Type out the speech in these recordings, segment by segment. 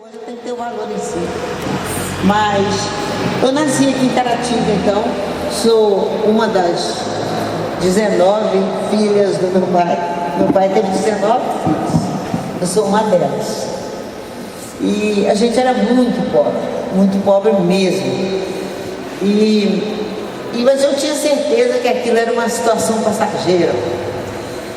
Coisa tem que ter o valor em si. Mas eu nasci aqui em Caratinga, então sou uma das 19 filhas do meu pai. Meu pai teve 19 filhos, eu sou uma delas. E a gente era muito pobre mesmo. Mas eu tinha certeza que aquilo era uma situação passageira.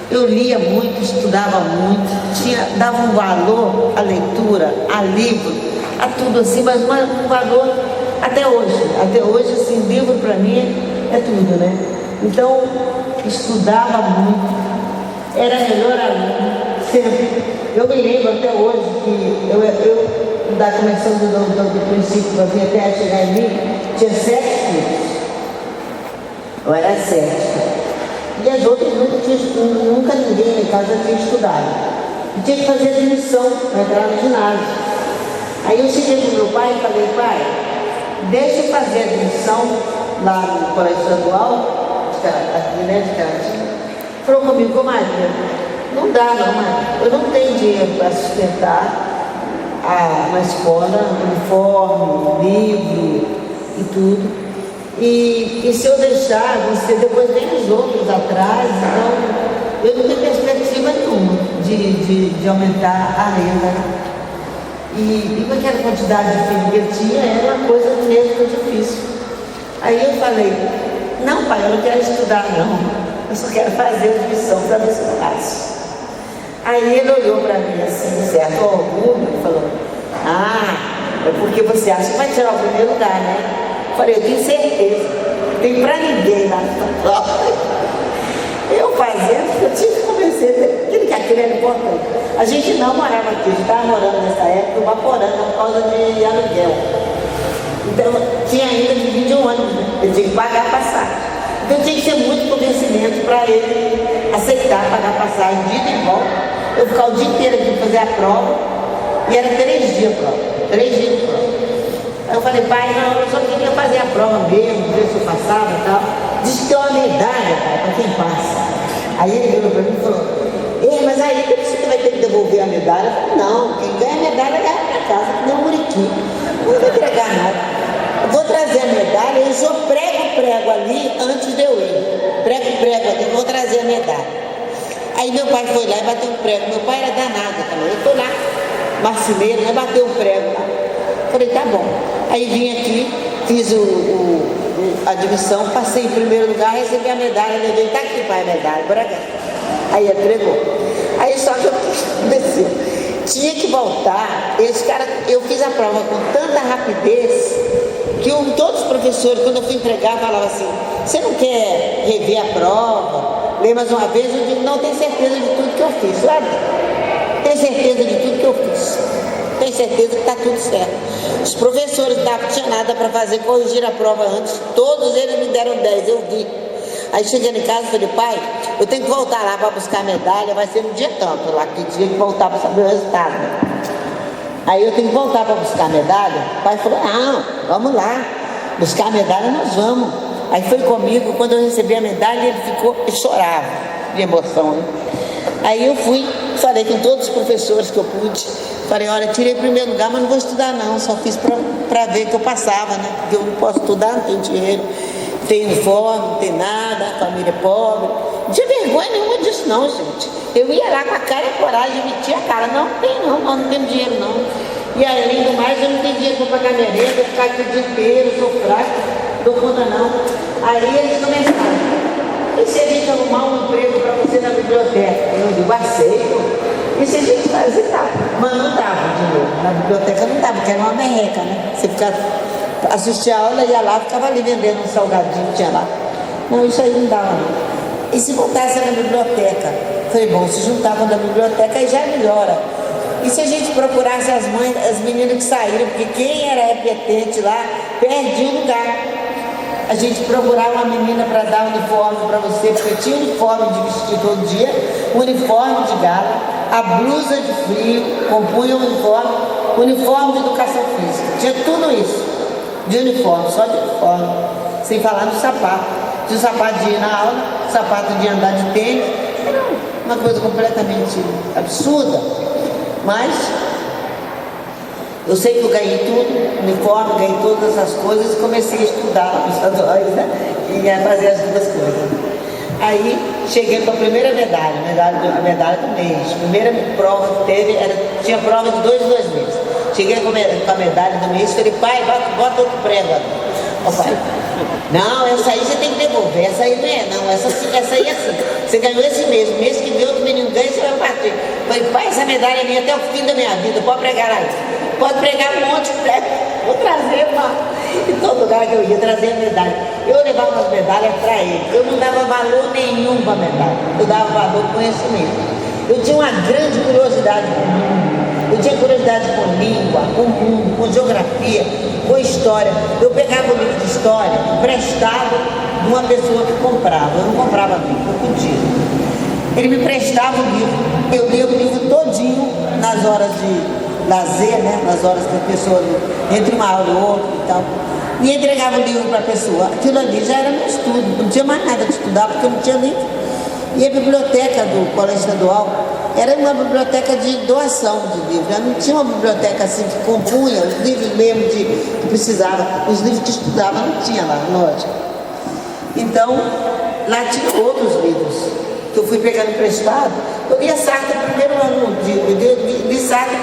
Eu lia muito, estudava muito, dava um valor à leitura, a livro, a tudo assim, mas um valor até hoje. Até hoje, assim, livro para mim é tudo, né? Então, estudava muito, era melhor aluno, sempre. Eu me lembro até hoje que eu da começando do princípio para vir até chegar em mim, tinha 7 filhos. Eu era 7. E as outras nunca ninguém em casa tinha estudado. E tinha que fazer admissão para entrar no ginásio. Aí eu cheguei para o meu pai e falei: pai, deixa eu fazer admissão lá no colégio estadual, aqui, né, de Caratinga. Falou comigo: Maria, não dá não, Maria. Eu não tenho dinheiro para sustentar uma escola, uniforme, livro e tudo. E se eu deixar, você depois vem os outros atrás, então eu não tenho perspectiva nenhuma de aumentar a renda. E com aquela quantidade de filhos que eu tinha, era uma coisa mesmo difícil. Aí eu falei: não, pai, eu não quero estudar não, eu só quero fazer admissão para ver se eu faço. Aí ele olhou para mim assim, certo orgulho, e falou: é porque você acha que vai tirar o primeiro lugar, né? Eu falei: eu tenho certeza, não tem pra ninguém lá na prova. Eu fazendo, eu tinha que convencer que aquilo era importante. A gente não morava aqui, a gente estava morando nessa época em Vaporanga por causa de aluguel. Então tinha ainda de 21 anos, né? Eu tinha que pagar a passagem. Então tinha que ter muito convencimento para ele aceitar pagar a passagem de ida e volta. Eu ficava o dia inteiro aqui para fazer a prova, e era 3 dias a prova, 3 dias de prova. Aí eu falei: pai, não, eu só queria fazer a prova mesmo, ver se eu passava e tal. Diz que tem uma medalha, pai, para quem passa. Aí ele virou para mim e falou: mas aí você vai ter que devolver a medalha? Eu falei: não, quem ganha a medalha leva para casa, que nem um muriqui. Não vou entregar nada. Eu vou trazer a medalha, eu só prego o prego ali antes de eu ir. Prego o prego ali, vou trazer a medalha. Aí meu pai foi lá e bateu um prego. Meu pai era danado também. Eu fui lá, marceneiro, né, bateu um prego lá. Falei: tá bom. Aí vim aqui, fiz a admissão, passei em primeiro lugar, recebi a medalha, levei: tá aqui, pai, a medalha, por aqui. Aí entregou. Aí só que eu desci. Tinha que voltar. Eu fiz a prova com tanta rapidez que todos os professores, quando eu fui entregar, falavam assim: você não quer rever a prova? Ler mais uma vez? Eu digo: não, tenho certeza de tudo que eu fiz, sabe? Tenho certeza de tudo que eu fiz. Tenho certeza que está tudo certo. Os professores não tinham nada para fazer, corrigir a prova antes. Todos eles me deram 10, eu vi. Aí cheguei em casa e falei: pai, eu tenho que voltar lá para buscar a medalha, vai ser no dia tanto lá, que tinha que voltar para saber o resultado. Aí eu tenho que voltar para buscar a medalha. O pai falou: não, vamos lá, buscar a medalha nós vamos. Aí foi comigo, quando eu recebi a medalha, ele ficou e chorava de emoção, né? Aí eu fui, falei com todos os professores que eu pude. Falei: olha, tirei primeiro lugar, mas não vou estudar não, só fiz para ver que eu passava, né? Porque eu não posso estudar, não tenho dinheiro, não tenho uniforme, não tem nada, a família é pobre. Não tinha vergonha nenhuma disso não, gente. Eu ia lá com a cara e a coragem, metia a cara: não tem não, nós não temos dinheiro não. E além do mais, eu não tenho dinheiro para pagar merenda, ficar aqui o dia inteiro, sou fraco, não dou conta não. Aí eles começaram: e se a gente arrumar um emprego para você na biblioteca? Eu digo: aceito. E se a gente fazer, tá. Mas não dava dinheiro. Na biblioteca não dava, porque era uma merreca, né? Você ficava, assistia a aula, ia lá, ficava ali vendendo um salgadinho que tinha lá. Não, isso aí não dava não. E se voltasse na biblioteca? Falei: bom, se juntavam na biblioteca aí já melhora. E se a gente procurasse as mães, as meninas que saíram, porque quem era repetente lá, perdia o lugar. A gente procurava uma menina para dar uniforme para você, porque tinha uniforme de vestir todo dia, uniforme de gala, a blusa de frio, compunha o uniforme de educação física. Tinha tudo isso, de uniforme, só de uniforme, sem falar no sapato. Tinha o sapato de ir na aula, o sapato de andar de tênis, era uma coisa completamente absurda. Mas Eu sei que eu ganhei tudo, uniforme, ganhei todas as coisas e comecei a estudar os estaduais, né? E a fazer as duas coisas. Aí cheguei com a primeira medalha, a medalha do mês. Primeira prova que teve, tinha prova de 2 em 2 meses. Cheguei com a medalha do mês, falei, pai, bota outro prego ali. Ó pai, não, essa aí você tem que devolver, essa aí não é não, essa aí é assim. Você ganhou esse mês que vem outro menino ganha, você vai partir. Falei, pai, essa medalha é minha até o fim da minha vida, pode pregar lá. Pode pregar um monte de prego, vou trazer em todo lugar que eu ia, trazer a medalha. Eu levava as medalhas para ele, eu não dava valor nenhum para a medalha, eu dava valor com conhecimento. Eu tinha uma grande curiosidade com o mundo, eu tinha curiosidade com língua, com o mundo, com geografia, com história. Eu pegava o livro de história emprestado de uma pessoa que comprava, eu não comprava livro, eu podia. Ele me prestava o livro, eu lia o livro todinho nas horas de lazer, né? Nas horas que a pessoa, entre uma aula e outra e tal, e entregava o livro para a pessoa. Aquilo ali já era meu estudo, não tinha mais nada de estudar, porque eu não tinha livro. E a biblioteca do Colégio Estadual era uma biblioteca de doação de livros, não tinha uma biblioteca assim que compunha os livros mesmo que precisava, os livros que estudava não tinha lá, lógico. Então, lá tinha outros livros que eu fui pegando emprestado. Eu lia Sartre no primeiro ano, li Sartre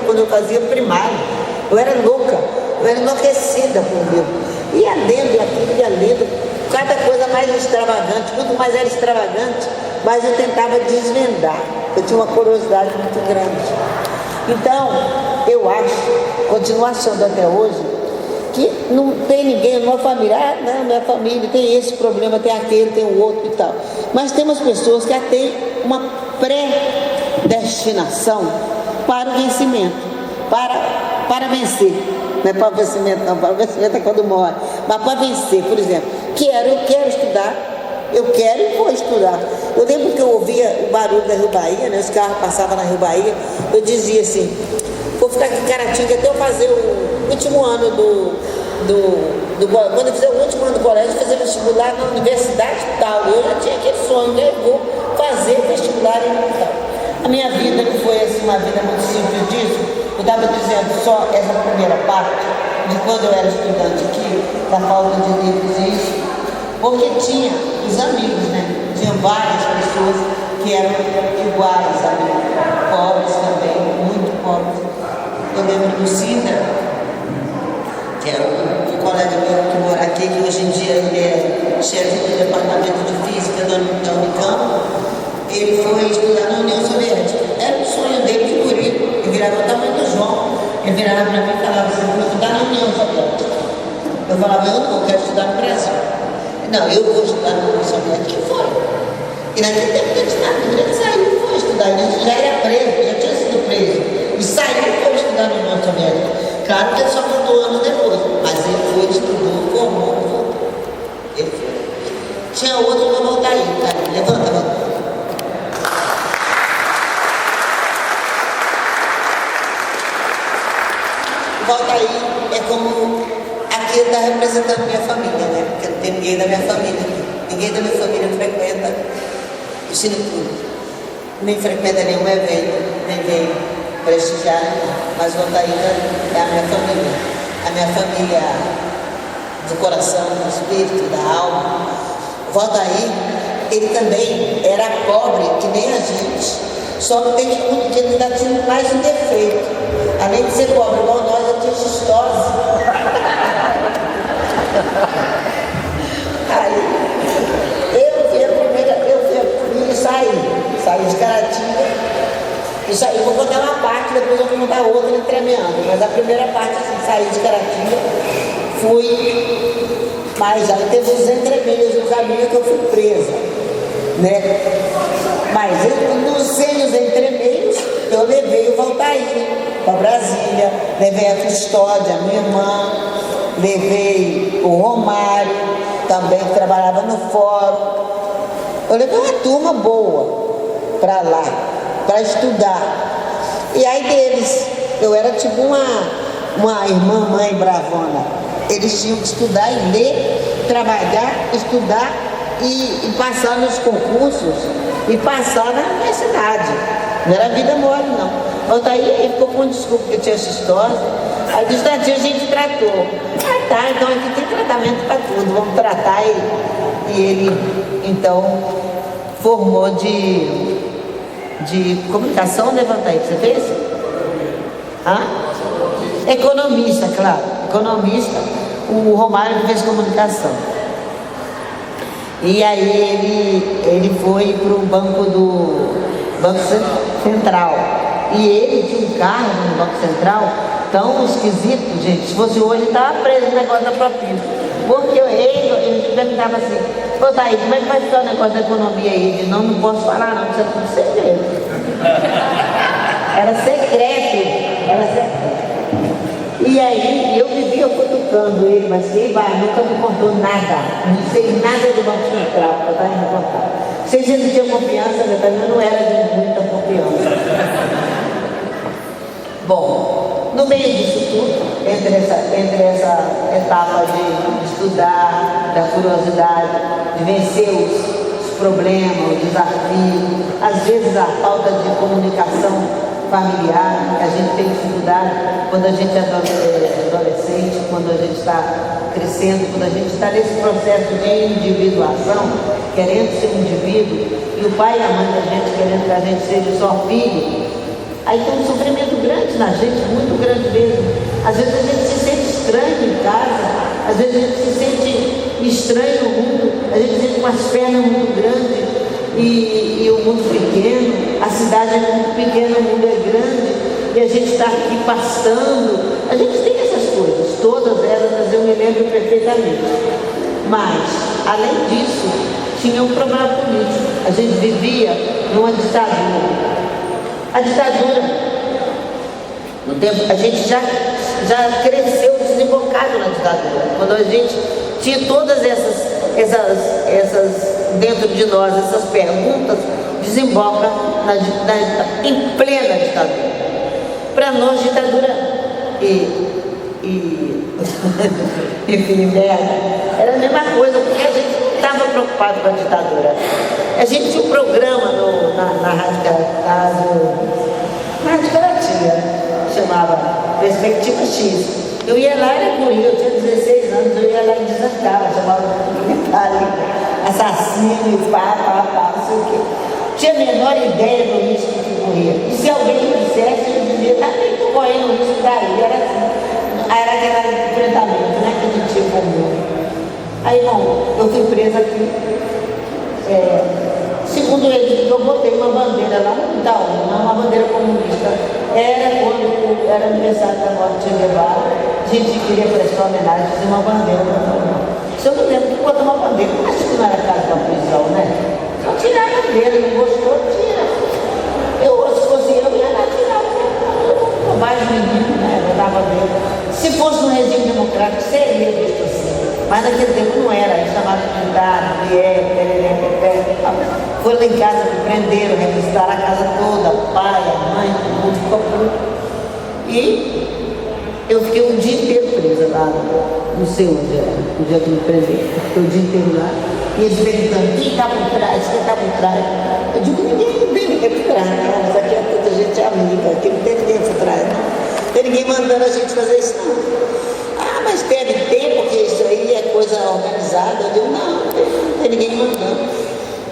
quando eu fazia primário. Eu era louca, eu era enlouquecida com o livro. Ia lendo, cada coisa mais extravagante. Quanto mais era extravagante, mais eu tentava desvendar. Eu tinha uma curiosidade muito grande. Então, eu acho, continuo achando até hoje, que não tem ninguém, numa família, não, minha família tem esse problema, tem aquele, tem o outro e tal. Mas temos pessoas que já têm uma predestinação para o vencimento, para vencer. Não é para o vencimento, não, para o vencimento é quando morre, mas para vencer, por exemplo. Eu quero estudar, eu quero e vou estudar. Eu lembro que eu ouvia o barulho da Rio Bahia, né? Os carros passavam na Rio Bahia, eu dizia assim, vou ficar aqui em Caratinga até eu fazer o último ano quando eu fizer o último ano do colégio, fazer vestibular na universidade tal. Eu já tinha aquele sonho, né? Eu vou fazer vestibular em tal. A minha vida não foi assim, uma vida muito simples disso. Eu estava dizendo só essa primeira parte de quando eu era estudante aqui, da falta de livros e isso, porque tinha os amigos, né? Tinha várias pessoas que eram iguais a mim, pobres também, muito pobres. Eu lembro do Cida, que era um colega meu que mora aqui, que hoje em dia ele é chefe do departamento de física da Unicamp. Ele foi estudar na União Soviética. Era um sonho dele de guri. Ele virava o tamanho do João. Ele virava para mim e falava assim, vou estudar na União Soviética. Eu falava, eu não, eu quero estudar no Brasil. Não, eu vou estudar na União Soviética. E foi. E naquele tempo ele saiu e foi estudar. Ele já era preso, já tinha sido preso. E saiu e foi estudar na União Soviética. Claro que ele só voltou anos depois, mas ele foi, estudou, formou, voltou. Ele foi. Tinha outro que vai voltar aí, cara. Levanta. Volta aí é como aqui ele está representando minha família, né? Porque não tem ninguém da minha família aqui. Ninguém da minha família frequenta o Cine Clube. Nem frequenta nenhum evento, nem vem prestigiar, mas Volta aí é a minha família. A minha família do coração, do espírito, da alma. Volta aí, ele também era pobre, que nem a gente. Só que ele ainda tinha mais um defeito. Além de ser pobre igual nós, eu tinha xistose. Aí, eu saí de Caratinga, eu vou contar uma parte, depois eu vou contar outra entremeando, mas a primeira parte, assim, saí de Caratinga, fui, mas já teve os entremeios no caminho que eu fui presa, né? Mas sem os entremeios, eu levei o Valtair para Brasília, levei a Custódia, minha irmã, levei o Romário, também que trabalhava no fórum. Eu levei uma turma boa para lá, para estudar. E aí deles, eu era tipo uma irmã, mãe bravona. Eles tinham que estudar e ler, trabalhar, estudar e passar nos concursos e passar na universidade. Não era vida mole, não. Volta aí, ele ficou com desculpa que tinha xistose. Aí disse, a gente tratou. Ah, tá, então aqui tem tratamento para tudo, vamos tratar. E ele, então, formou de comunicação, levanta aí, você fez? Hã? Economista, claro, economista. O Romário fez comunicação. E aí ele foi para o Banco Central. E ele tinha um cargo no Banco Central tão esquisito, gente. Se fosse hoje, estava preso no negócio da propina. Porque ele perguntava assim, ô Thaís, como é que vai ficar o negócio da economia aí? Ele disse, não posso falar não, precisa tudo segredo. Era secreto. E aí eu vivia cutucando ele, mas quem vai, nunca me contou nada. Não sei nada do Banco Central, para estar me contar. Se ele não tinha confiança, eu não era de muita confiança. Bom, no meio disso tudo, entre essa etapa de estudar, da curiosidade, de vencer os problemas, os desafios, às vezes a falta de comunicação familiar, a gente tem dificuldade quando a gente é adolescente, quando a gente está crescendo, quando a gente está nesse processo de individuação, querendo ser um indivíduo, e o pai e a mãe da gente querendo que a gente seja só filho. Aí tem um sofrimento grande na gente, muito grande mesmo. Às vezes a gente se sente estranho em casa, às vezes a gente se sente estranho no mundo, a gente se sente com as pernas muito grandes e o mundo pequeno, a cidade é muito pequena, o mundo é grande, e a gente está aqui pastando. A gente tem essas coisas, todas elas eu me lembro perfeitamente. Mas, além disso, tinha um problema político. A gente vivia numa ditadura. A ditadura, no tempo, a gente já cresceu desembocado na ditadura. Quando a gente tinha todas essas dentro de nós, essas perguntas, desemboca em plena ditadura. Para nós, ditadura enfim, era a mesma coisa, porque a gente não estava preocupado com a ditadura. A gente tinha um programa na Rádio Caratinga, chamava Perspectiva X. Eu ia lá, era guria, eu tinha 16 anos, eu ia lá e desancava, chamava Itália, assassino, pá, não sei o quê. Tinha a menor ideia do risco que corria. E se alguém me dissesse, eu dizia, tá nem tô correndo o risco daí, era assim. Era aquele enfrentamento, né, que a gente tinha comum. Aí, bom, eu fui presa aqui. Segundo ele, eu botei uma bandeira lá no Itaú, uma bandeira comunista. Era quando era aniversário da morte de Guevara, a gente queria prestar homenagem, fazer uma bandeira para o Se eu não lembro que botar uma bandeira, acho que não era caso da prisão, né? Só tirar a bandeira, não gostou, tira. Se fosse eu, ia lá tirar mais menino, né? Botar a bandeira. Se fosse no regime democrático, seria visto assim. Mas naquele tempo não era, eles chamaram de blindado, foram lá em casa, me prenderam, revistaram a casa toda, o pai, a mãe, todo mundo ficou preso. E eu fiquei um dia inteiro presa lá, não sei onde era, o dia que me prenderam, fiquei o dia inteiro lá. E eles perguntando, quem está por trás, quem está por trás? Eu digo, ninguém por trás, não, mas aqui é toda gente amiga, aqui não tem ninguém por trás, não. Não tem ninguém mandando a gente fazer isso, não. Ah, mas teve tempo, porque isso aí é coisa organizada. Eu digo, não tem ninguém mandando.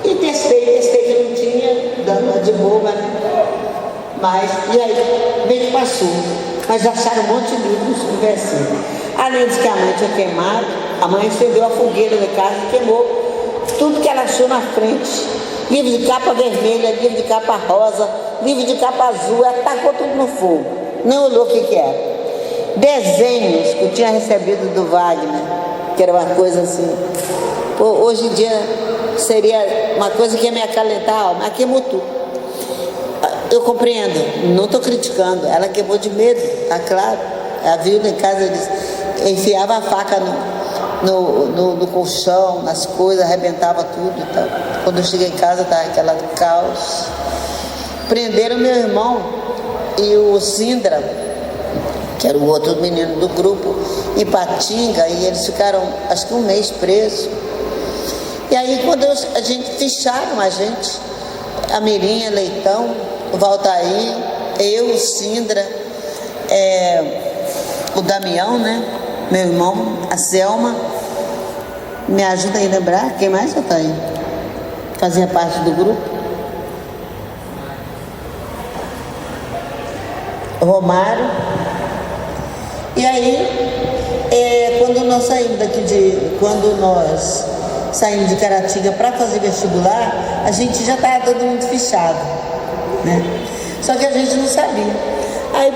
E testei que não tinha, dando de boba, né? Mas, e aí, bem que passou. Mas acharam um monte de livros no versículo. Além de que a mãe tinha queimado, a mãe acendeu a fogueira da casa e queimou tudo que ela achou na frente. Livro de capa vermelha, livro de capa rosa, livro de capa azul, ela tacou tudo no fogo. Não olhou o que era. Desenhos que eu tinha recebido do Wagner, que era uma coisa assim. Pô, hoje em dia seria uma coisa que ia me acalentar a alma, mas queimou tudo. Eu compreendo, não estou criticando, ela queimou de medo, tá claro. Ela viu em casa, enfiava a faca no colchão, nas coisas, arrebentava tudo e tal. Quando eu cheguei em casa, estava aquela caos. Prenderam meu irmão e o Sindra, que era o outro menino do grupo, em Patinga, e eles ficaram, acho que um mês presos. E aí, quando a gente ficharam a gente, a Mirinha, Leitão, o Valtair, eu, o Sindra, o Damião, né? Meu irmão, a Selma. Me ajuda aí a lembrar, quem mais está aí? Fazia parte do grupo. Romário. E aí, quando nós saímos de Caratinga para fazer vestibular, a gente já estava todo mundo fichado, né? Só que a gente não sabia. Aí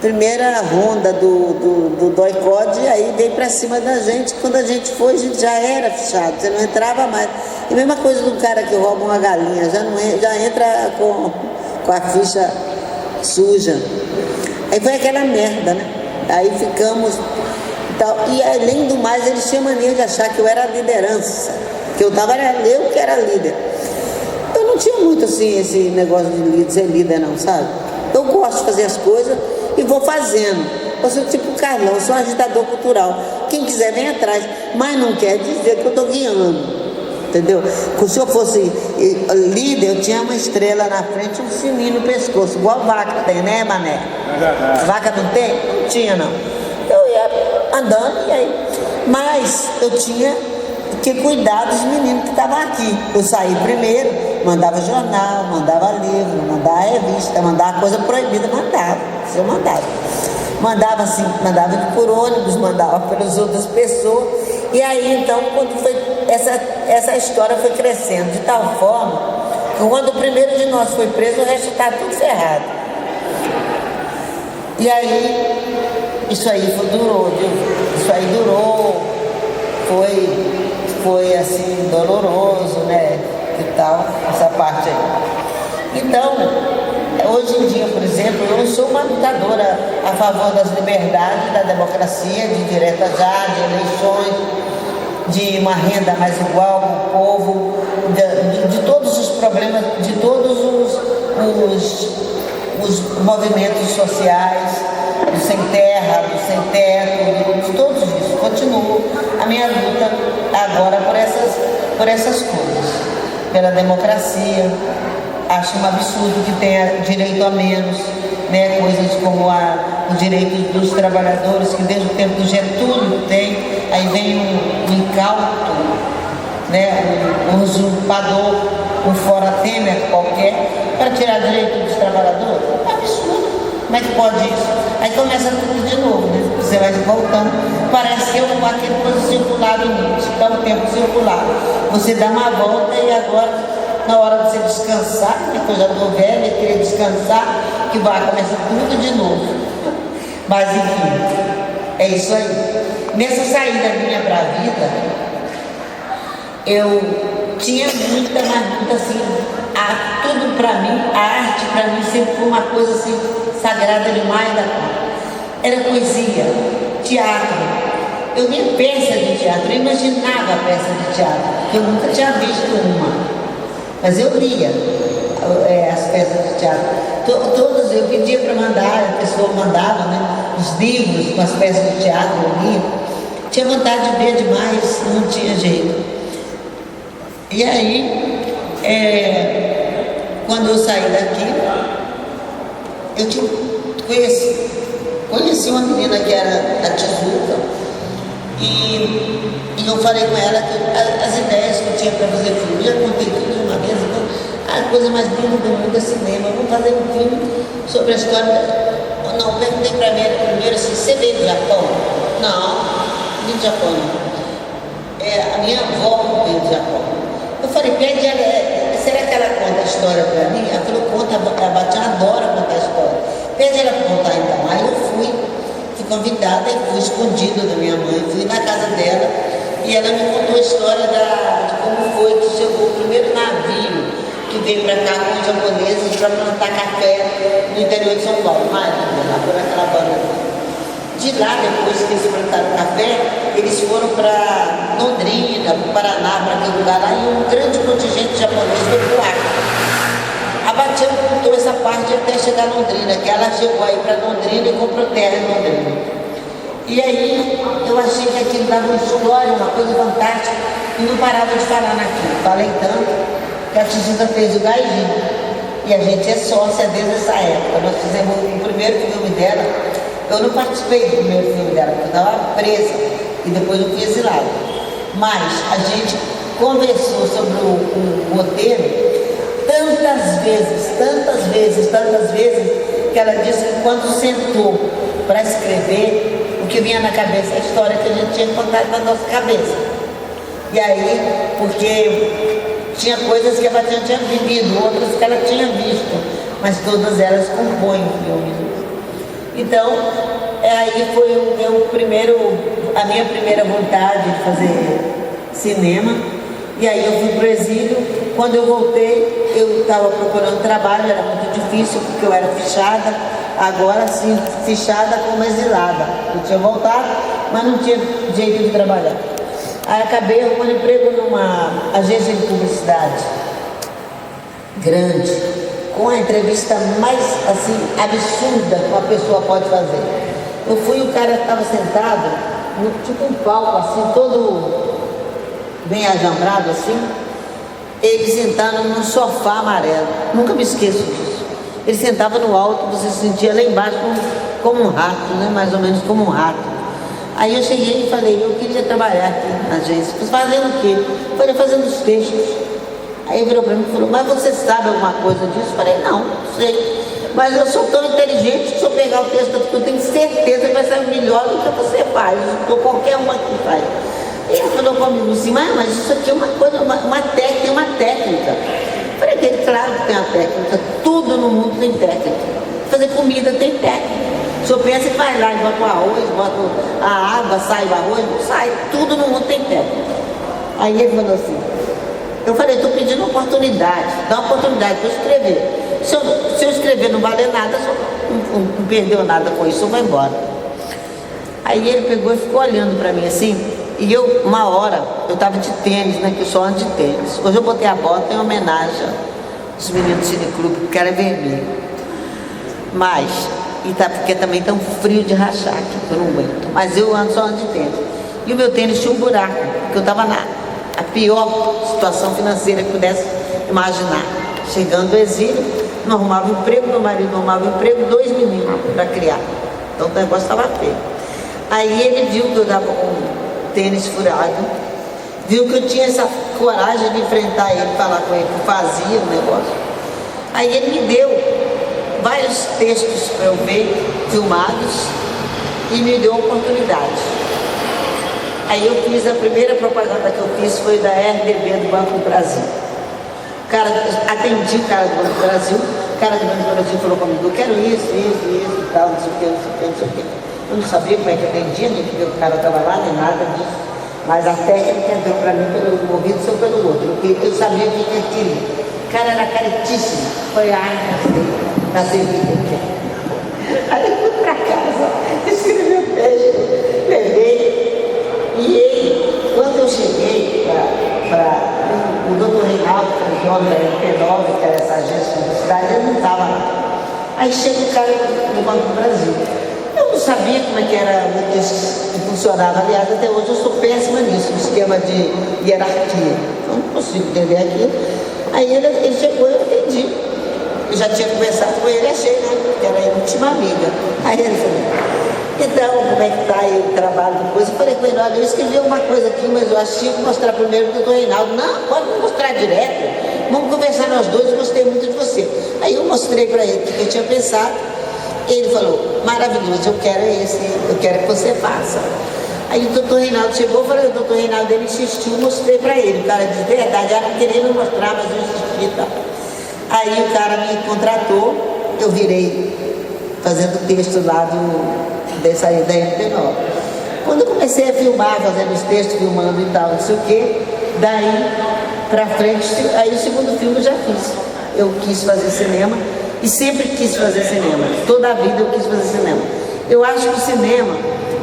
primeira ronda do doicode, aí veio para cima da gente. Quando a gente foi, a gente já era fichado, você não entrava mais. E a mesma coisa do cara que rouba uma galinha, já entra com a ficha suja. Aí foi aquela merda, né? Aí ficamos e tal. E além do mais, eles tinham mania de achar que eu era a liderança, que eu que era líder. Eu não tinha muito assim esse negócio de ser líder não, sabe? Eu gosto de fazer as coisas e vou fazendo. Eu sou tipo o Carlão, eu sou um agitador cultural. Quem quiser vem atrás, mas não quer dizer que eu estou guiando. Entendeu? Se eu fosse líder, eu tinha uma estrela na frente, um sininho no pescoço, igual a vaca tem, né, Mané? A vaca não tem? Não tinha, não. Eu ia andando e aí. Mas eu tinha que cuidar dos meninos que estavam aqui. Eu saí primeiro, mandava jornal, mandava livro, mandava revista, mandava coisa proibida, mandava. Isso eu mandava. Mandava assim, mandava por ônibus, mandava pelas outras pessoas. E aí, então, quando foi essa história foi crescendo de tal forma que quando o primeiro de nós foi preso, o resto estava tudo ferrado. E aí, isso aí durou, foi assim, doloroso, né? E tal, essa parte aí. Então, hoje em dia, por exemplo, eu sou uma lutadora a favor das liberdades, da democracia, de direta já, de eleições, de uma renda mais igual para o povo, de todos os problemas, de todos os movimentos sociais, do sem terra, do sem teto, de todos isso. Continuo a minha luta agora por essas coisas, pela democracia. Acho um absurdo que tenha direito a menos, né? Coisas como o direito dos trabalhadores, que desde o tempo do Getúlio tem, aí vem um incauto, né? Um usurpador, um fora Temer qualquer, para tirar direito dos trabalhadores. É absurdo. Como é que pode isso? Aí começa tudo de novo, né? Você vai voltando. Parece que é aquele coisa circular no início, dá um tempo circular. Você dá uma volta e agora, na hora de você descansar, né, que eu já estou velha, queria descansar, que vai começar tudo de novo. Mas enfim, é isso aí. Nessa saída minha para a vida, eu tinha muita assim, tudo para mim, a arte para mim sempre foi uma coisa assim, sagrada demais da conta. Era poesia, teatro. Eu nem peça de teatro, eu imaginava peça de teatro, eu nunca tinha visto uma. Mas eu lia as peças de teatro. Todas eu pedia para mandar, a pessoa mandava, né, os livros com as peças de teatro, eu lia. Tinha vontade de ver demais, não tinha jeito. E aí, quando eu saí daqui, eu conheci uma menina que era da Tijuca, e eu falei com ela que as ideias que eu tinha para fazer filme, já contei tudo de uma vez, então, a coisa mais linda do mundo é cinema, vamos fazer um filme sobre a história. Não, perguntei para ela primeiro assim, você veio do Japão? Não, vim do Japão não. A minha avó veio do Japão. Eu falei, pede ela, será que ela conta a história para mim? Ela falou, conta, a Batinha adora contar a história. Pede ela para contar então. Aí eu fui convidada e fui escondida da minha mãe, fui na casa dela e ela me contou a história de como foi que chegou o primeiro navio que veio para cá com os japoneses para plantar café no interior de São Paulo, lá por aquela banda. De lá, depois que eles plantaram café, eles foram para Londrina, para o Paraná, para aquele lugar lá, e um grande contingente japonês foi para o Acre. A Batia contou essa parte até chegar a Londrina, que ela chegou aí para Londrina e comprou terra em Londrina. E aí eu achei que aquilo dava uma história, uma coisa fantástica, e não parava de falar naquilo. Falei tanto que a Tijuca fez o Gaijin. E a gente é sócia desde essa época. Nós fizemos o primeiro filme dela. Eu não participei do primeiro filme dela, porque eu estava presa e depois eu fui exilada. Mas a gente conversou sobre o roteiro tantas vezes, que ela disse que quando sentou para escrever, o que vinha na cabeça é a história que a gente tinha contado na nossa cabeça. E aí, porque tinha coisas que a Bastiana tinha vivido, outras que ela tinha visto, mas todas elas compõem o filme. Então, aí foi a minha primeira vontade de fazer cinema. E aí eu fui para o exílio. Quando eu voltei, eu estava procurando trabalho, era muito difícil, porque eu era fichada, agora sim, fichada como exilada. Eu tinha voltado, mas não tinha jeito de trabalhar. Aí acabei arrumando emprego numa agência de publicidade grande, com a entrevista mais assim absurda que uma pessoa pode fazer. Eu fui, o cara estava sentado, tipo um palco assim, todo bem ajambrado assim, ele sentado num sofá amarelo. Nunca me esqueço disso. Ele sentava no alto, você se sentia lá embaixo como um rato, né? Mais ou menos como um rato. Aí eu cheguei e falei, eu queria trabalhar aqui na agência. Fazendo o quê? Eu falei, fazendo os textos. Aí ele virou para mim e falou, mas você sabe alguma coisa disso? Eu falei, não sei. Mas eu sou tão inteligente que se eu pegar o texto, eu tenho certeza que vai sair melhor do que você faz, ou qualquer uma que faz. Ele falou comigo assim, mas isso aqui é uma coisa, uma técnica. Eu falei, claro que tem uma técnica, tudo no mundo tem técnica. Fazer comida tem técnica. O senhor pensa que vai lá e bota o arroz, bota a água, sai o arroz, não sai, tudo no mundo tem técnica. Aí ele falou assim, eu falei, estou pedindo oportunidade, dá uma oportunidade para eu escrever. Se eu escrever não valer nada, não perdeu nada com isso, eu vou embora. Aí ele pegou e ficou olhando para mim assim. E eu, uma hora, eu estava de tênis, né? Que eu só ando de tênis. Hoje eu botei a bota em homenagem aos meninos do Cineclube, porque era vermelho. Mas, porque também tá um frio de rachar aqui, que eu não aguento. Mas eu só ando de tênis. E o meu tênis tinha um buraco, porque eu estava na pior situação financeira que pudesse imaginar. Chegando do exílio, não arrumava emprego, meu marido não arrumava emprego, 2 meninos para criar. Então o negócio estava feio. Aí ele viu que eu estava com tênis furado, viu que eu tinha essa coragem de enfrentar ele, falar com ele, que fazia o negócio. Aí ele me deu vários textos para eu ver, filmados, e me deu a oportunidade. Aí eu fiz, a primeira propaganda que eu fiz foi da RDB do Banco do Brasil. Atendi o cara do Banco do Brasil, o cara do Banco do Brasil falou comigo, eu quero isso e tal, não sei o que. Eu não sabia como é que atendia, nem porque o cara estava lá, nem nada disso. Mas a técnica deu para mim pelo ouvido e pelo outro, porque eu sabia o que ele queria. O cara era caretíssimo. Foi, nasci vida. Aí eu fui para casa, escrevi o texto, levei. E ele, quando eu cheguei para o doutor Reinaldo, que era o dono da MP9, que era essa agência de publicidade, ele não estava lá. Aí chega o cara do Banco do Brasil. Eu não sabia como é que era que funcionava. Aliás, até hoje eu sou péssima nisso, no esquema de hierarquia. Eu não consigo entender aquilo. Aí ele chegou e eu entendi. Eu já tinha conversado com ele, achei, né? Que era a última amiga. Aí ele falou, então, como é que está aí o trabalho depois? Eu falei com ele, olha, eu escrevi uma coisa aqui, mas eu acho que tinha que mostrar primeiro do doutor Reinaldo. Não, pode mostrar direto. Vamos conversar nós dois, eu gostei muito de você. Aí eu mostrei para ele o que eu tinha pensado. Ele falou, maravilhoso, eu quero que você faça. Aí o doutor Reinaldo chegou, eu falei, o doutor Reinaldo, ele insistiu, mostrei para ele. O cara de verdade, ela não queria me mostrar, mas eu insisti e tal. Aí o cara me contratou, eu virei fazendo texto lá dessa aí da MP9. Quando eu comecei a filmar, fazendo os textos, filmando e tal, não sei o quê, daí pra frente, aí o segundo filme eu já fiz. Eu quis fazer cinema e sempre quis fazer cinema. Toda a vida eu quis fazer cinema. Eu acho que o cinema,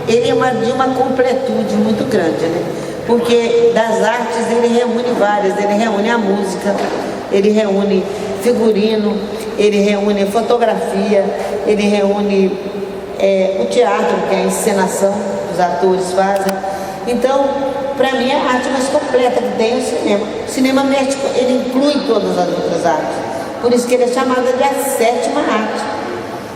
ele é de uma completude muito grande, né? Porque das artes ele reúne várias, ele reúne a música, ele reúne figurino, ele reúne fotografia, ele reúne o teatro, que é a encenação que os atores fazem. Então, para mim, é a arte mais completa que tem é o cinema. O cinema médico, ele inclui todas as outras artes. Por isso que ele é chamado de a sétima arte,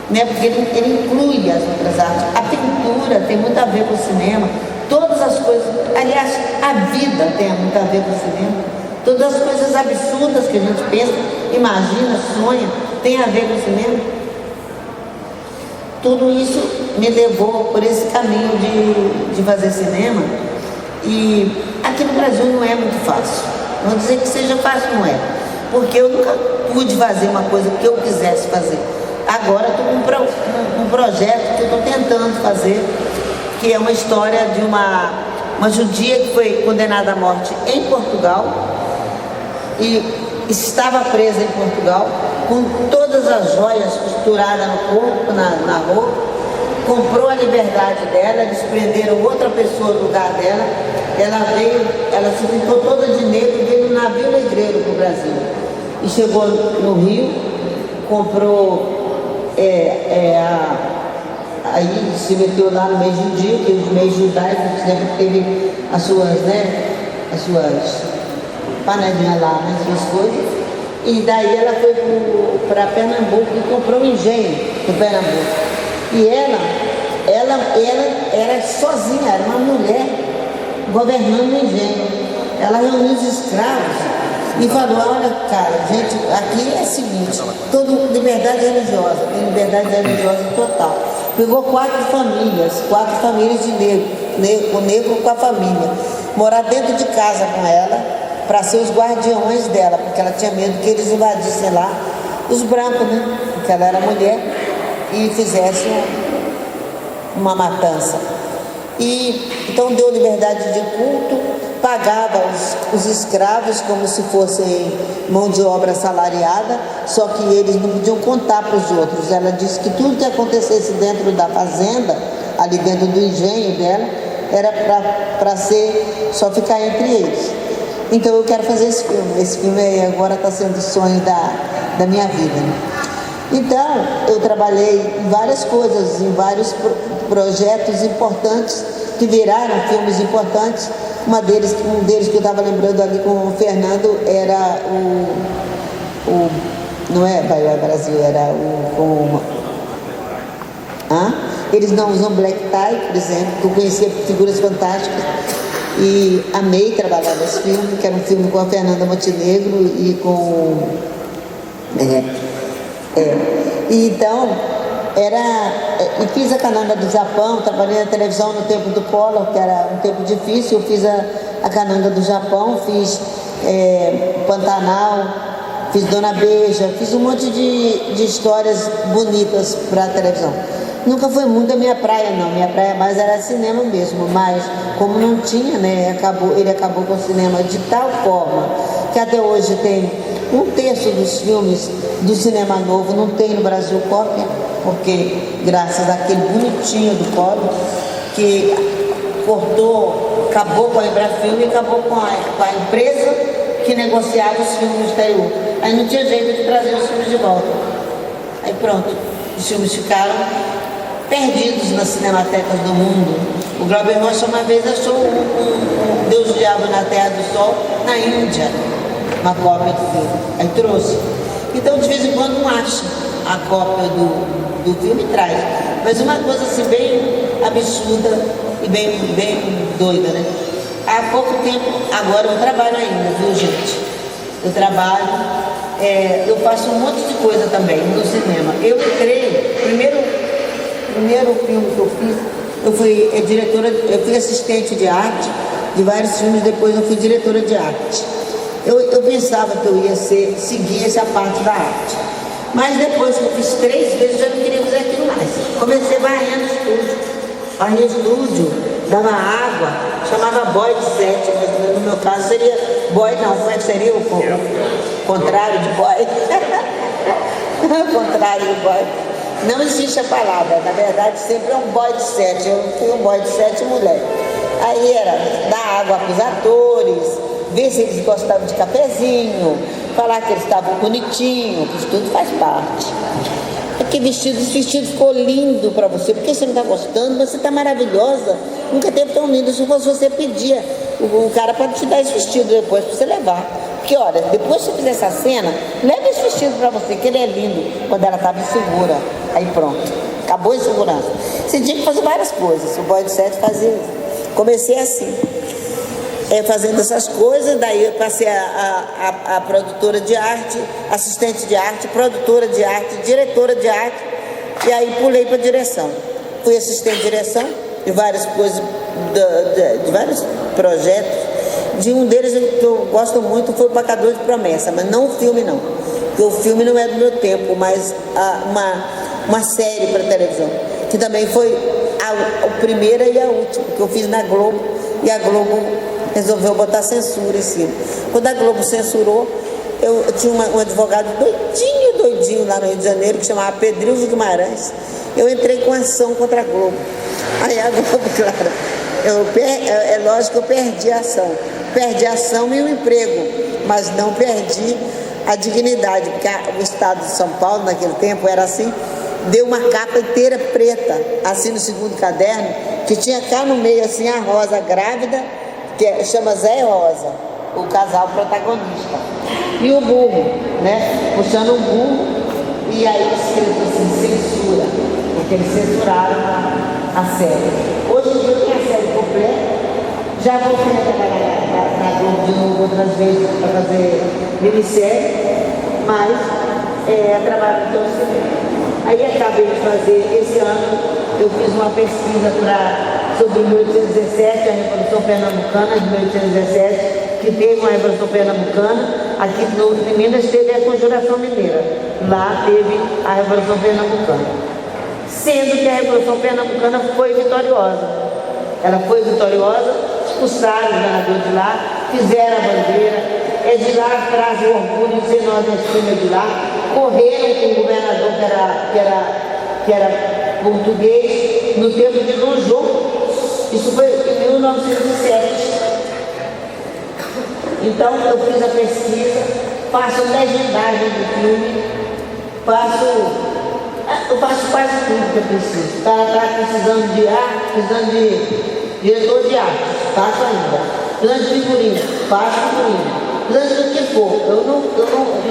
né? Porque ele inclui as outras artes. A pintura tem muito a ver com o cinema, todas as coisas, aliás, a vida tem muito a ver com o cinema. Todas as coisas absurdas que a gente pensa, imagina, sonha, tem a ver com o cinema. Tudo isso me levou por esse caminho de fazer cinema. E aqui no Brasil não é muito fácil. Não dizer que seja fácil, não é. Porque eu nunca pude fazer uma coisa que eu quisesse fazer. Agora estou com um projeto que eu estou tentando fazer, que é uma história de uma judia que foi condenada à morte em Portugal e estava presa em Portugal com todas as joias costuradas no corpo, na roupa, comprou a liberdade dela, eles prenderam outra pessoa no lugar dela, ela se pintou toda de negro e veio no navio negreiro para o Brasil. E chegou no Rio, comprou, aí se meteu lá no meio judio, que os meios judaicos sempre teve as suas panelinhas lá, né, as suas coisas. E daí ela foi para Pernambuco e comprou um engenho do Pernambuco. E ela era sozinha, era uma mulher governando o engenho. Ela reuniu os escravos e falou: olha, cara, gente, aqui é o seguinte, toda liberdade religiosa, tem liberdade religiosa total. Pegou 4 famílias de negro, o negro com a família, morar dentro de casa com ela, para ser os guardiões dela, porque ela tinha medo que eles invadissem lá os brancos, né? Porque ela era mulher e fizessem uma matança. E então deu liberdade de culto, pagava os escravos como se fossem mão de obra assalariada, só que eles não podiam contar para os outros. Ela disse que tudo que acontecesse dentro da fazenda, ali dentro do engenho dela, era para só ficar entre eles. Então eu quero fazer esse filme. Esse filme aí agora está sendo o sonho da minha vida, né? Então eu trabalhei em várias coisas, em vários projetos importantes que viraram filmes importantes. Um deles que eu estava lembrando ali com o Fernando era não é Vai Brasil, era eles não usam black tie, por exemplo, que eu conhecia figuras fantásticas e amei trabalhar nesse filme, que era um filme com a Fernanda Montenegro e com e então e fiz a Cananga do Japão, trabalhei na televisão no tempo do Collor, que era um tempo difícil. Eu fiz a Cananga do Japão, fiz Pantanal, fiz Dona Beija, fiz um monte de histórias bonitas para a televisão. Nunca foi muito a minha praia, não. Minha praia mais era cinema mesmo, mas como não tinha, né, ele acabou com o cinema de tal forma que até hoje tem 1/3 dos filmes do cinema novo não tem no Brasil cópia, porque graças àquele bonitinho do Collor que acabou com a Embrafilme e acabou com a empresa que negociava os filmes do exterior. Aí não tinha jeito de trazer os filmes de volta. Aí pronto, os filmes ficaram perdidos nas cinematecas do mundo. O Glauber Rocha uma vez achou um Deus do Diabo na Terra do Sol na Índia, uma cópia do filme. Aí trouxe. Então de vez em quando não acha a cópia do filme e traz. Mas uma coisa assim bem absurda e bem doida, né? Há pouco tempo, agora eu trabalho ainda, viu gente? Eu trabalho, eu faço um monte de coisa também no cinema. Eu entrei, primeiro filme que eu fiz, eu fui diretora, eu fui assistente de arte de vários filmes, depois eu fui diretora de arte. Eu pensava que eu ia seguir essa parte da arte. Mas depois que eu fiz 3 vezes, eu já não queria fazer aquilo mais. Comecei varrendo estúdio, dava água, chamava boy de 7, mas no meu caso seria boy, não, como é que seria o contrário de boy? O contrário de boy. Não existe a palavra, na verdade sempre é um boy de 7, eu fui um boy de 7 mulher. Aí era dar água para os atores, ver se eles gostavam de cafezinho, falar que eles estavam bonitinhos, que isso tudo faz parte. Porque esse vestido ficou lindo para você, porque você não está gostando, mas você está maravilhosa, nunca teve tão lindo. Se fosse você pedia o cara para te dar esse vestido depois para você levar. Porque olha, depois que você fizer essa cena, leva esse vestido para você, que ele é lindo, quando ela estava insegura. Aí pronto, acabou a insegurança. Você tinha que fazer várias coisas, o boy de 7 fazia isso. Comecei assim, fazendo essas coisas, daí eu passei a produtora de arte, assistente de arte, produtora de arte, diretora de arte, e aí pulei para direção. Fui assistente de direção de várias coisas, de vários projetos. De um deles que eu gosto muito foi o Pacador de Promessa, mas não o filme não, porque o filme não é do meu tempo, mas uma série para televisão, que também foi a primeira e a última, que eu fiz na Globo, e a Globo resolveu botar censura em cima. Quando a Globo censurou, eu tinha um advogado doidinho lá no Rio de Janeiro, que chamava Pedrinho de Guimarães. Eu entrei com ação contra a Globo. Aí a Globo, claro, é lógico que eu perdi a ação. Perdi a ação e o emprego, mas não perdi a dignidade, porque o estado de São Paulo, naquele tempo, era assim, deu uma capa inteira preta, assim no segundo caderno, que tinha cá no meio, assim, a Rosa grávida, que chama Zé e Rosa, o casal protagonista. E o burro, né? Puxando o burro, e aí escrito assim, censura, porque eles censuraram a série. Hoje em dia eu tenho a série completa, já vou na Globo de novo outras vezes para fazer minissérie, mas trabalho no cinema. Aí acabei de fazer, esse ano eu fiz uma pesquisa sobre 1817, a Revolução Pernambucana de 1817, que teve uma Revolução Pernambucana, aqui em Minas teve a Conjuração Mineira, lá teve a Revolução Pernambucana. Sendo que a Revolução Pernambucana foi vitoriosa. Ela foi vitoriosa, expulsaram o governador de lá, fizeram a bandeira, de lá trazem o orgulho de ser nordestino de lá, correram com o governador que era português, no tempo de Dom João. Isso foi em 1907. Então eu fiz a pesquisa, faço legendagem do filme, eu faço quase tudo que eu preciso. O cara está precisando de arte, precisando de diretor de arte, faço ainda. Precisando de figurino, faço figurino. Precisando do que for, eu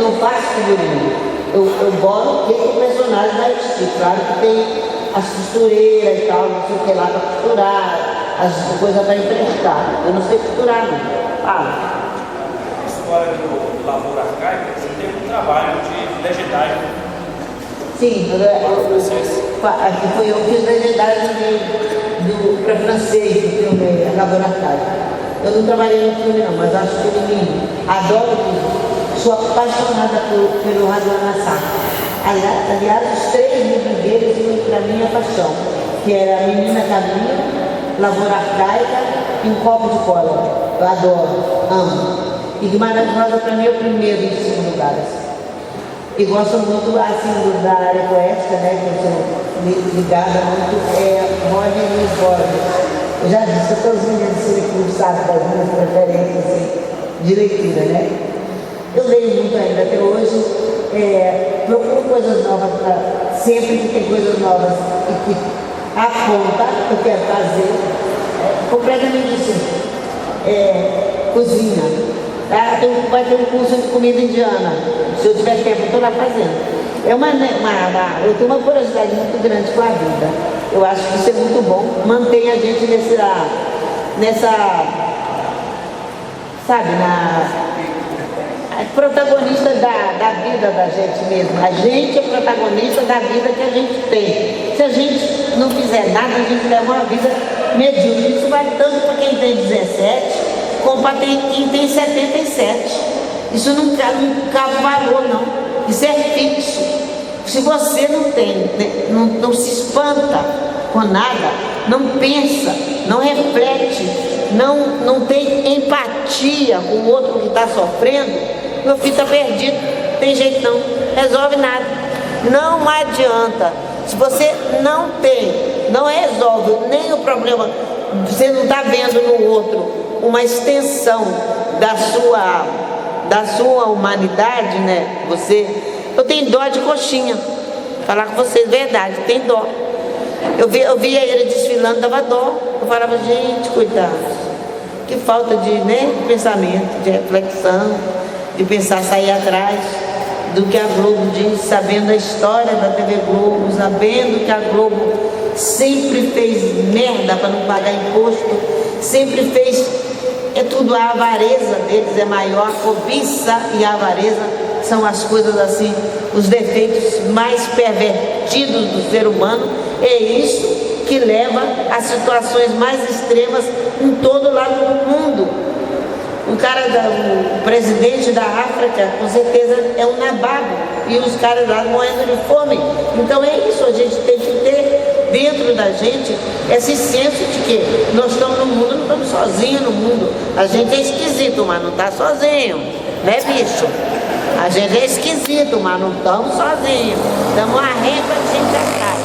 não faço figurino. Eu boto o que o personagem vai vestir. Claro que tem as costureiras e tal, não sei o que lá para costurar, as coisas para emprestar. Eu não sei costurar, não. Fala. A história do Lavoura Arcaica, você teve um trabalho de legendagem. Sim, aqui foi eu que fiz legendagem para francês do filme Lavoura Arcaica. Eu não trabalhei no filme não, mas acho que lindo. Adoro tudo. Sou apaixonada pelo Raduan Nassar. Aliás, os 3 livros dele para mim é paixão, que era A Menina Caminha, Lavoura Arcaica e Um Copo de Cola. Eu adoro, amo. E Guimarães Rosa para mim é o primeiro em segundo lugar. Assim. E gosto muito assim, da área poética, né, que eu sou ligada muito, Roger e Borges. Eu já disse, todos os meninos do Cineclube sabem das minhas preferências assim, de leitura, né? Eu leio muito ainda até hoje, procuro coisas novas, sempre que tem coisas novas e que aponta que eu quero fazer, completamente assim, cozinha. Vai ter um curso de comida indiana, se eu tiver tempo, eu estou lá fazendo. Eu tenho uma curiosidade muito grande com a vida. Eu acho que isso é muito bom, mantém a gente protagonista da vida da gente mesmo. A gente é protagonista da vida que a gente tem. Se a gente não fizer nada, a gente leva uma vida medíocre. Isso vale tanto para quem tem 17, como para quem tem 77. Isso não cabe valor, não. Isso é fixo. Se você não se espanta com nada, não pensa, não reflete, não tem empatia com o outro que está sofrendo, meu filho está perdido, tem jeito não, resolve nada. Não adianta. Se você não resolve nem o problema, você não está vendo no outro uma extensão da sua humanidade, né? Eu tenho dó de coxinha, falar com vocês, verdade, tem dó. Eu via ele desfilando, dava dó. Eu falava, gente, coitado, que falta de pensamento, de reflexão. de pensar sair atrás do que a Globo diz, sabendo a história da TV Globo, sabendo que a Globo sempre fez merda para não pagar imposto, sempre fez, é tudo, a avareza deles é maior, a cobiça e a avareza são as coisas assim, os defeitos mais pervertidos do ser humano. É isso que leva a situações mais extremas em todo lado do mundo. O presidente da África, com certeza, é um nababo, e os caras lá morrendo de fome. Então é isso, a gente tem que ter dentro da gente esse senso de que nós estamos no mundo, não estamos sozinhos no mundo. A gente é esquisito, mas não está sozinho, né, bicho? A gente é esquisito, mas não estamos sozinhos. Estamos a régua de gente atrás.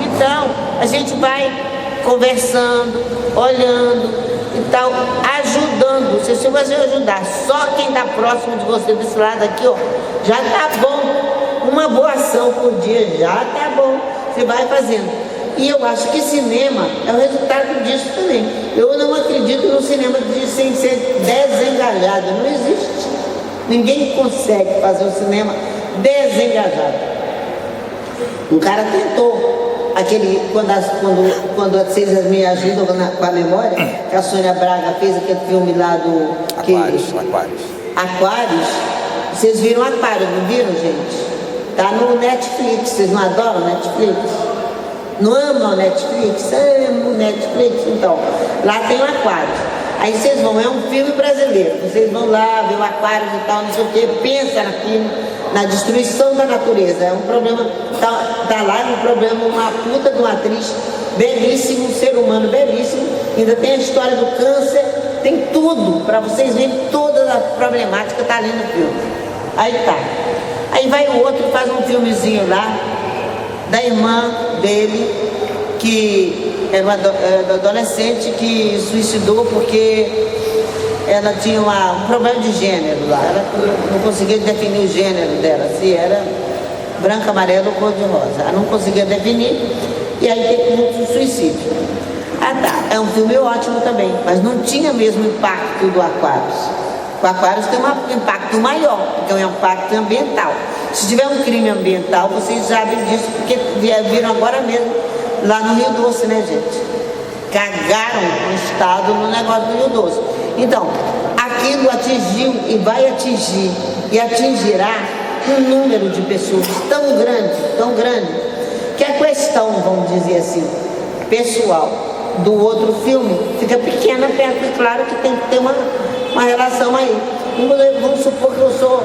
Então, a gente vai conversando, olhando e tal, ajudando. Se você ajudar só quem está próximo de você desse lado aqui, ó, já tá bom. Uma boa ação por dia já tá bom. Você vai fazendo. E eu acho que cinema é o resultado disso também. Eu não acredito no cinema sem ser desengajado. Não existe. Ninguém consegue fazer o cinema desengajado. Um cara tentou, quando vocês me ajudam com a memória, que a Sônia Braga fez aquele filme lá do... Aquários. Vocês viram Aquários, não viram, gente? Tá no Netflix. Vocês não adoram Netflix? Não amam Netflix? Amo Netflix. Então, lá tem o Aquários. Aí vocês vão, é um filme brasileiro, vocês vão lá ver o aquário e tal, não sei o que, pensa naquilo, na destruição da natureza. É um problema, tá lá um problema, uma puta de uma atriz belíssima, um ser humano belíssimo, ainda tem a história do câncer, tem tudo, para vocês verem toda a problemática, tá ali no filme. Aí tá. Aí vai o outro, faz um filmezinho lá, da irmã dele, que era uma adolescente que suicidou porque ela tinha um problema de gênero lá. Ela não conseguia definir o gênero dela, se era branco, amarelo ou cor-de-rosa. Ela não conseguia definir e aí teve um suicídio. Ah tá, é um filme ótimo também, mas não tinha mesmo impacto do Aquários. O Aquários tem um impacto maior, porque é um impacto ambiental. Se tiver um crime ambiental, vocês sabem disso, porque viram agora mesmo lá no Rio Doce, né, gente? Cagaram o Estado no negócio do Rio Doce. Então, aquilo atingiu e vai atingir e atingirá um número de pessoas tão grande, que a questão, vamos dizer assim, pessoal do outro filme fica pequena perto, e claro que tem que ter uma relação aí. Vamos supor que eu sou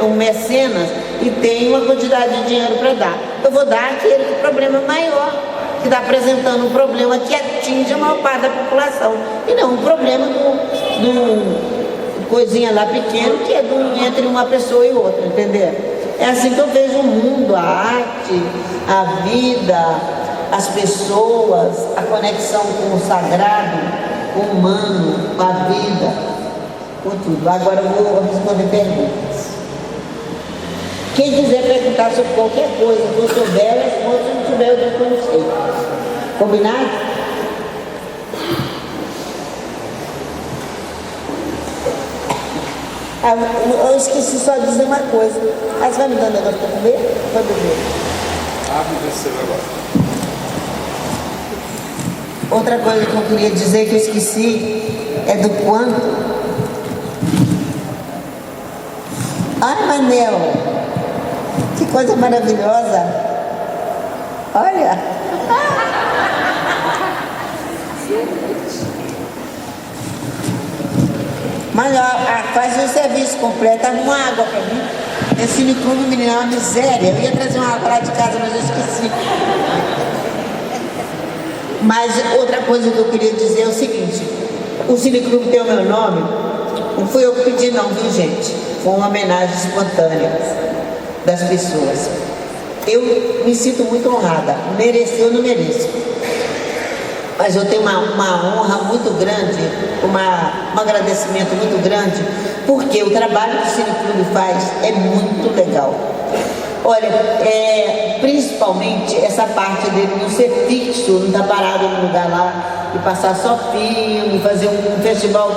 um mecenas e tenho uma quantidade de dinheiro para dar. Eu vou dar aquele com problema maior, que está apresentando um problema que atinge a maior parte da população. E não um problema do coisinha lá pequeno, que é entre uma pessoa e outra, entendeu? É assim que eu vejo o mundo, a arte, a vida, as pessoas, a conexão com o sagrado, com o humano, com a vida, com tudo. Agora eu vou responder perguntas. Quem quiser perguntar sobre qualquer coisa que eu souber, eu respondo. Se não souber, eu digo que eu não sei. Combinado? Eu esqueci só de dizer uma coisa. Aí você vai me dar um negócio para comer? Vai beber. Você agora. Outra coisa que eu queria dizer que eu esqueci é do quanto. Ai, Manel, que coisa maravilhosa. Olha. Mas faz um serviço completo, arruma água pra mim. Esse cineclube, menina, é uma miséria. Eu ia trazer uma água lá de casa, mas eu esqueci. Mas outra coisa que eu queria dizer é o seguinte: o cineclube tem o meu nome. Não fui eu que pedi não, viu, gente? Foi uma homenagem espontânea das pessoas. Eu me sinto muito honrada. Merecer, eu não mereço. Mas eu tenho uma honra muito grande, um agradecimento muito grande, porque o trabalho que o Cineclube faz é muito legal. Olha, principalmente essa parte dele não ser fixo, não estar parado no lugar lá e passar só filme, fazer um festival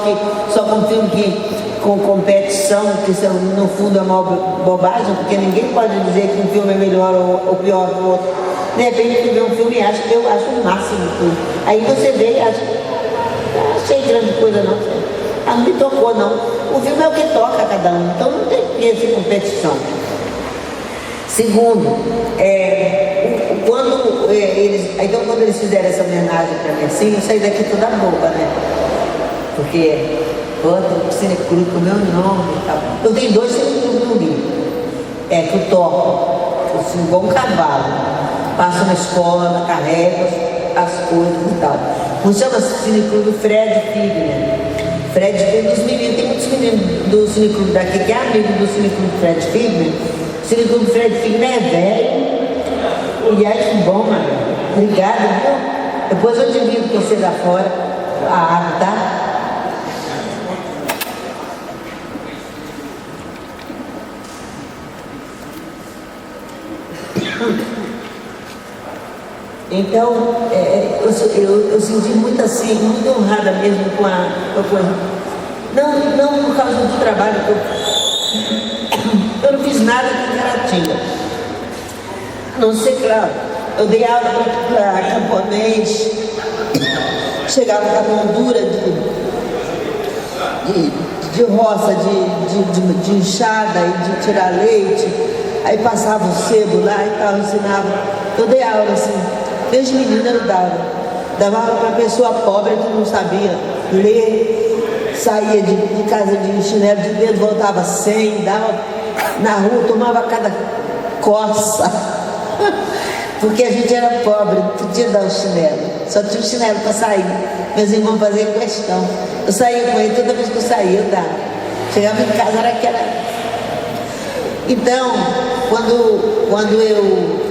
só com filme com competição, que isso, no fundo é uma bobagem, porque ninguém pode dizer que um filme é melhor ou pior que o outro. De repente tu vê um filme e eu acho o máximo tudo. Aí você vê e acha, não achei grande coisa não. Ah, não me tocou não. O filme é o que toca cada um, então não tem essa competição. Segundo, quando eles fizeram essa homenagem para mim assim, eu saí daqui toda boba, né? Porque outro cineclube com o meu nome e tal. Eu tenho 2 cineclubes no Rio. Que eu toco, assim, igual um cavalo. Passo na escola, carrego as coisas e tal. Um chama-se Cineclube Fred Figner. Fred Figner, dos meninos, tem muitos meninos do cineclube daqui que é amigo do cineclube Fred Figner. O cineclube Fred Figner é velho. E aí, que bom, mano. Obrigada, viu? Depois eu divido com você lá fora a água, tá? Então, eu senti muito assim, muito honrada mesmo com a coisa. Não por causa do trabalho, eu não fiz nada de Caratinga. A não ser, claro, eu dei aula para camponês, chegava com a mão dura de roça, de enxada e de tirar leite, aí passava o sebo lá e tal, ensinava. Eu dei aula assim. Desde menina eu dava aula para pessoa pobre que não sabia ler, saía de casa de chinelo de dedo, voltava sem, dava na rua, tomava cada coça, porque a gente era pobre, não podia dar o chinelo, só tinha o chinelo para sair. Meus irmãos faziam questão. Eu saía com ele, toda vez que eu saía eu dava. Chegava em casa, era aquela. Então, quando eu.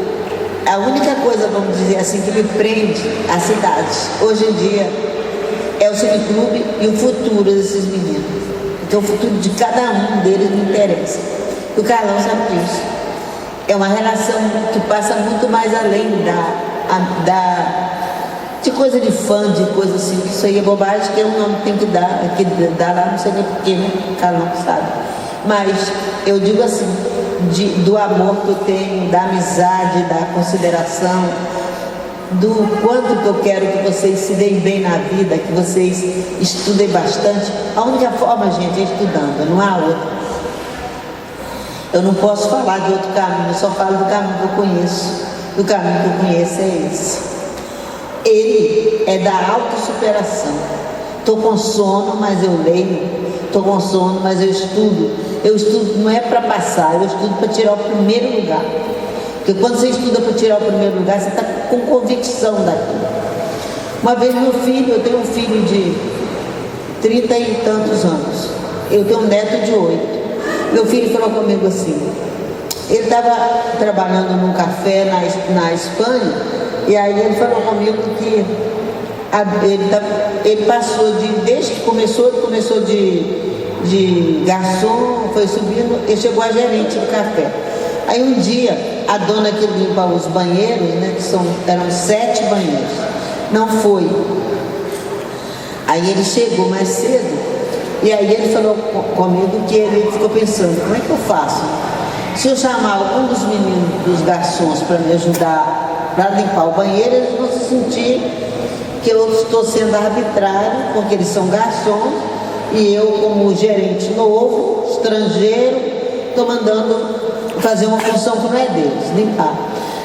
A única coisa, vamos dizer assim, que me prende à cidade, hoje em dia, é o cineclube e o futuro desses meninos. Então o futuro de cada um deles me interessa. O Carlão sabe disso. É uma relação que passa muito mais além de coisa de fã, de coisa assim, que isso aí é bobagem, que é um nome que tem que dar lá, não sei nem porquê, né? O Carlão sabe. Mas eu digo assim, do amor que eu tenho, da amizade, da consideração, do quanto que eu quero que vocês se deem bem na vida, que vocês estudem bastante. A única forma, gente, é estudando, não há outra. Eu não posso falar de outro caminho, eu só falo do caminho que eu conheço. O caminho que eu conheço é esse. Ele é da autossuperação. Estou com sono, mas eu leio. Estou com sono, mas eu estudo. Eu estudo não é para passar, eu estudo para tirar o primeiro lugar. Porque quando você estuda para tirar o primeiro lugar, você está com convicção daquilo. Uma vez meu filho, eu tenho um filho de 30 e tantos anos. Eu tenho um neto de 8. Meu filho falou comigo assim, ele estava trabalhando num café na Espanha, e aí ele falou comigo que ele passou desde que começou de garçom, foi subindo e chegou a gerente do café. Aí um dia, a dona que limpa os banheiros, né, que eram 7 banheiros, não foi. Aí ele chegou mais cedo, e aí ele falou comigo que ele ficou pensando, como é que eu faço? Se eu chamar algum dos meninos, dos garçons, para me ajudar para limpar o banheiro, eles vão se sentir que eu estou sendo arbitrário, porque eles são garçons, e eu, como gerente novo, estrangeiro, estou mandando fazer uma função que não é deles, limpar.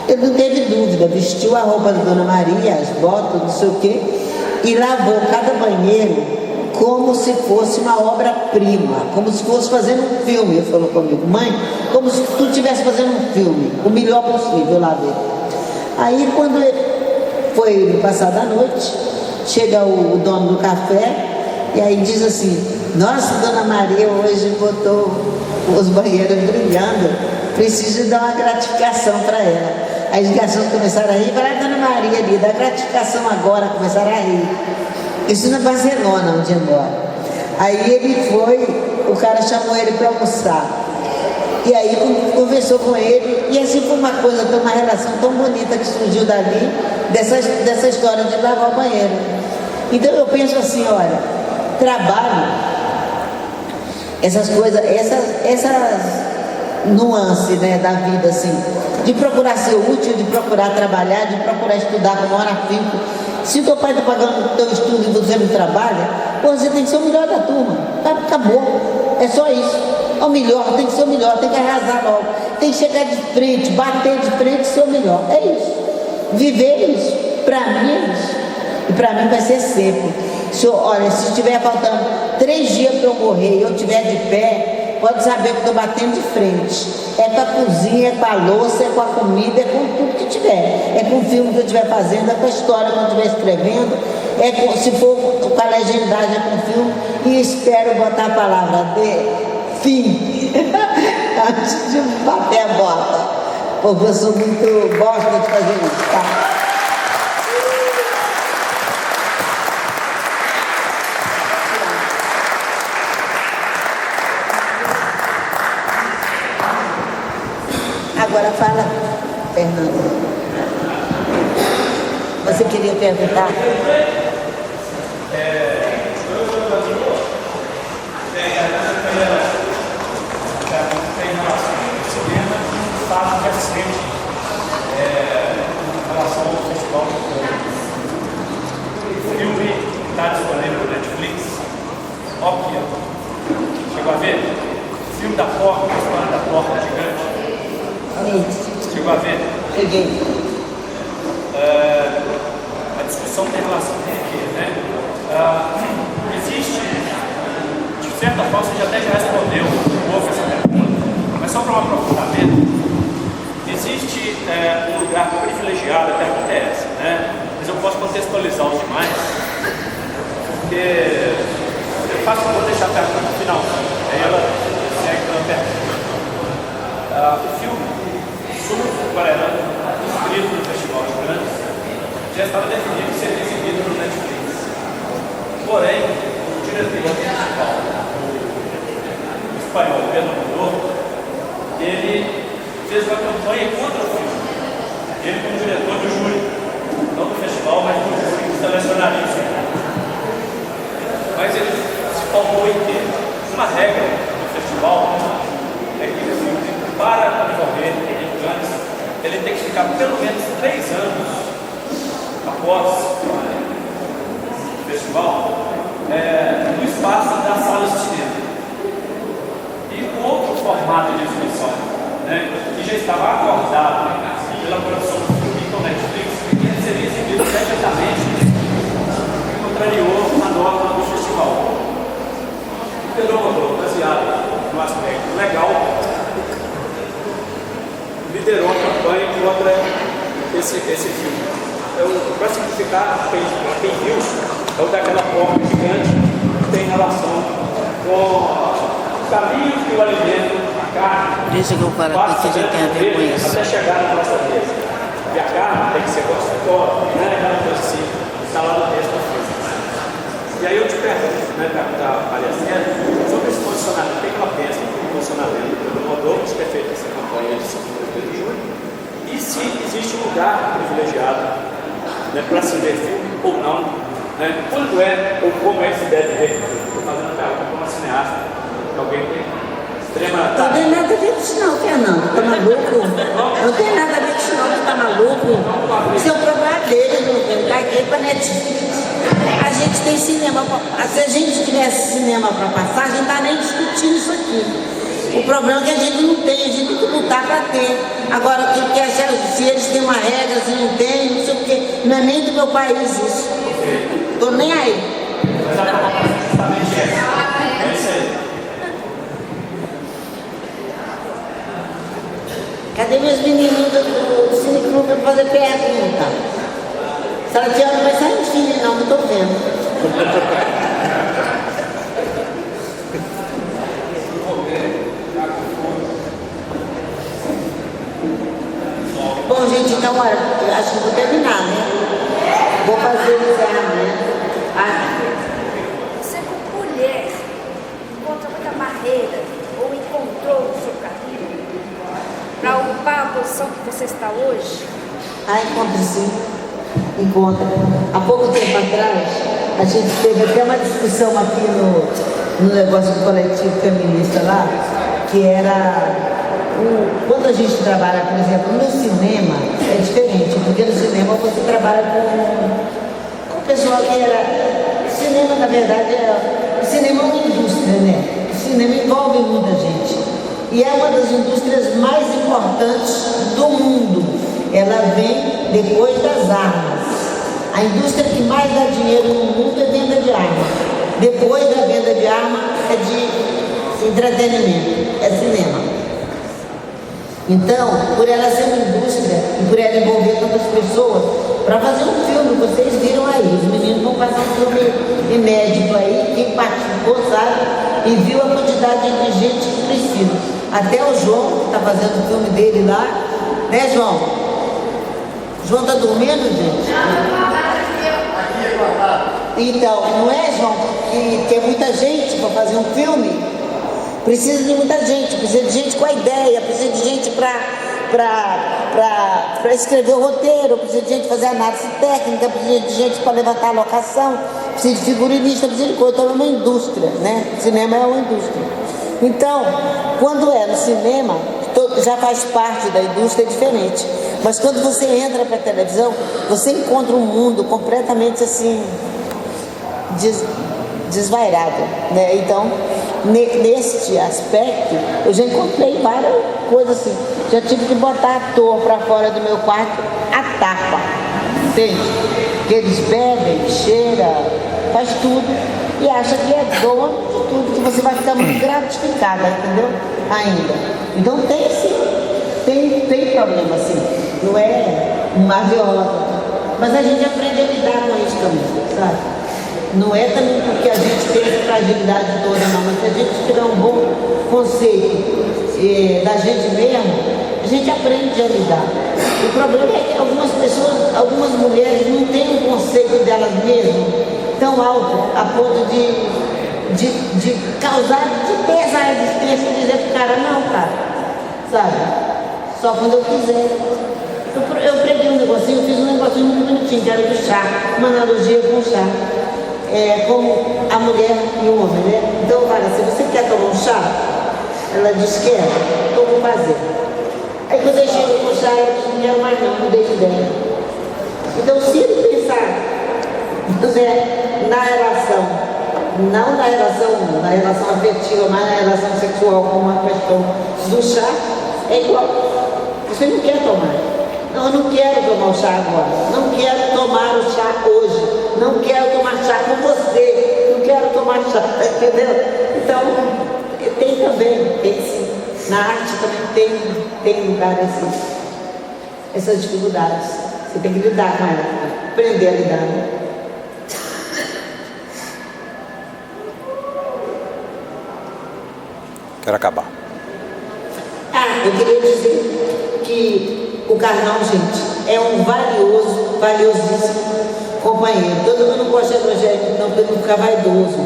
Ele não teve dúvida, vestiu a roupa da Dona Maria, as botas, não sei o quê, e lavou cada banheiro como se fosse uma obra-prima, como se fosse fazendo um filme. Ele falou comigo, mãe, como se tu estivesse fazendo um filme, o melhor possível, eu lavei. Aí quando ele foi no passado da noite, chega o dono do café, e aí diz assim, nossa, Dona Maria hoje botou os banheiros brilhando, preciso dar uma gratificação para ela. Aí os garçons começaram a rir, falaram, Dona Maria ali, dá gratificação agora, começaram a rir. Isso na Barcelona, onde eu moro. Aí ele foi, o cara chamou ele para almoçar. E aí conversou com ele, e assim foi uma coisa, uma relação tão bonita que surgiu dali, dessa história de lavar o banheiro. Então eu penso assim, olha, trabalho, essas coisas, essas nuances, né, da vida, assim, de procurar ser útil, de procurar trabalhar, de procurar estudar com hora afinco. Se o teu pai está pagando o teu estudo e você não trabalha, pô, você tem que ser o melhor da turma. Acabou. É só isso. É o melhor, tem que ser o melhor, tem que arrasar logo. Tem que chegar de frente, bater de frente e ser o melhor. É isso. Viver isso. Para mim é isso. E para mim vai ser sempre. Olha, se estiver faltando 3 dias para eu morrer e eu estiver de pé, pode saber que estou batendo de frente. É com a cozinha, é com a louça, é com a comida, é com tudo que tiver. É com o filme que eu estiver fazendo, é com a história que eu estiver escrevendo, se for com a legendagem, é com o filme. E espero botar a palavra de fim antes de bater a bota, porque eu sou muito gosto de fazer isso, tá? Agora fala, Fernando. Você queria perguntar? Em relação ao festival o filme está disponível no Netflix. Óbvio. Chegou a ver? O filme da porta, a história da porta gigante. Chegou a ver? Peguei. A discussão tem relação com o quê, né? Existe, de certa forma, você até já respondeu um pouco essa pergunta, mas só para um aprofundamento. Existe um lugar privilegiado, a pergunta é essa, né? Mas eu posso contextualizar os demais, porque eu vou deixar a pergunta no final, aí ela segue pela pergunta. O filme sul-coreano, inscrito no Festival de Cannes, já estava definido ser exibido no Netflix. Porém, o diretor do festival, o espanhol Pedro Almodóvar, ele fez uma campanha contra o filme. Ele como diretor do júri, não do festival, mas do júri que selecionaria o filme. Mas ele se faltou em ter uma regra do festival, é que o filme, para concorrer em Cannes, ele tem que ficar pelo menos 3 anos após o festival no espaço da sala de cinema. E com outro formato de exibição, né, que já estava acordado pela produção do filme com Netflix, que seria exibido imediatamente, que contrariou a norma do festival. O Pedro Almodóvar, baseado no aspecto legal, liderou a campanha contra esse filme. Para simplificar, quem viu, é o daquela porta gigante que tem relação com o caminho que o alimento, a carne, Isso que eu falo aqui que já tem a ver com isso. Até chegar na nossa mesa. E a carne tem que ser gostosa, não é aquela coisa assim, está lá no texto do filme. E aí eu te pergunto, né, da Maria Célia, sobre esse posicionamento, o que ela pensa do posicionamento do Almodóvar, que é feita essa campanha de 5 de julho, e se existe um lugar privilegiado, né, para se ver filme ou não, né, quando é ou como é que se deve ver. Estou fazendo a pergunta como cineasta, que alguém tem extrema. Não tem nada a ver com isso não, Fernando. Tá maluco? Não tem nada a ver com isso não, tá maluco? Isso é o problema dele, não tá aqui pra Netflix. A gente tem cinema, se a gente tivesse cinema para passar, a gente não tá nem discutindo isso aqui. O problema é que a gente não tem, a gente tem que lutar para ter. Agora, se eles têm uma regra, se não tem, não sei o quê, não é nem do meu país isso. Tô nem aí. Cadê meus menininhos do Cineclube para fazer pergunta? Salatiano não vai sair de filho não, eu tô vendo. Bom, gente, então, olha, acho que vou terminar, né? Vou fazer o encerramento. Você, como mulher, encontra muita barreira ou encontrou no seu caminho para ocupar a posição que você está hoje? Encontro sim. Encontro. Há pouco tempo atrás, A gente teve até uma discussão aqui no negócio do coletivo feminista lá, que era quando a gente trabalha, por exemplo, no cinema, é diferente, porque no cinema você trabalha com o pessoal que era. Cinema, na verdade, cinema é uma indústria, né? O cinema envolve muita gente. E é uma das indústrias mais importantes do mundo. Ela vem depois das armas. A indústria que mais dá dinheiro no mundo é venda de armas. Depois da venda de arma é de entretenimento, é cinema. Então, por ela ser uma indústria e por ela envolver tantas pessoas, para fazer um filme, vocês viram aí, os meninos vão fazer um filme inédito aí, quem participou sabe e viu a quantidade de gente que precisa. Até o João, que está fazendo o filme dele lá, né, João? João está dormindo, gente? Então, não é, João, que tem muita gente para fazer um filme? Precisa de muita gente, precisa de gente com a ideia, precisa de gente para escrever o roteiro, precisa de gente para fazer análise técnica, precisa de gente para levantar a locação, precisa de figurinista, precisa de coisa. Então é uma indústria, né? Cinema é uma indústria. Então, quando é no cinema, já faz parte da indústria, é diferente. Mas quando você entra para a televisão, você encontra um mundo completamente assim, desvairado, né? Então, neste aspecto, eu já encontrei várias coisas assim. Já tive que botar ator para fora do meu quarto a tapa, entende? Que eles bebem, cheiram, faz tudo e acha que é dono de tudo, que você vai ficar muito gratificada, entendeu? Ainda. Então tem sim, tem problema assim, não é uma viola, mas a gente aprende a lidar com isso também, sabe? Não é também porque a gente tem essa fragilidade toda, não, mas se a gente tiver um bom conceito da gente mesmo, a gente aprende a lidar. O problema é que algumas pessoas, algumas mulheres não têm um conceito delas mesmas tão alto a ponto de causar, de ter essa resistência e dizer pro cara, não, cara, sabe? Só quando eu quiser. Eu preguei um negocinho, eu fiz um negocinho muito bonitinho, que era do chá, uma analogia com o chá. Como a mulher e o homem, né? Então eu falo assim, você quer tomar um chá? Ela diz que quer, então vou fazer. Aí quando eu chego com o chá, eu digo, não quero mais não, mudei de ideia. Então se ele pensar na relação, não na relação afetiva, mas na relação sexual, como a questão do chá, é igual. Você não quer tomar. Não, eu não quero tomar o chá agora. Não quero tomar o chá hoje. Não quero tomar chá com você. Não quero tomar chá, entendeu? Então, tem também, na arte também tem lugar essas dificuldades. Você tem que lidar com ela, aprender a lidar, né? Quero acabar. Eu queria dizer que o carnal, gente, é um valiosíssimo companheiro. Todo mundo gosta de elogiar ele, não, porque ele não fica vaidoso.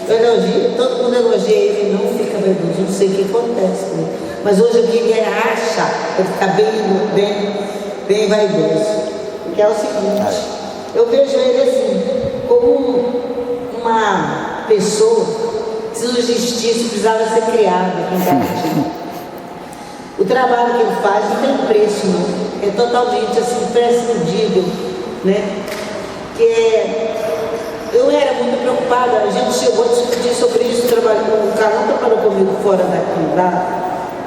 Eu elogio, todo mundo elogia ele, não fica vaidoso. Eu não sei o que acontece com ele. Mas hoje eu queria achar, ele ficar bem vaidoso. Que é o seguinte, eu vejo ele assim, como uma pessoa que, se não existisse, precisava ser criada aqui em Caratinga. O trabalho que ele faz não tem preço, não. É totalmente assim, imprescindível, né? Eu era muito preocupada, a gente chegou a discutir sobre isso, o Carlão trabalhou comigo fora daqui, lá.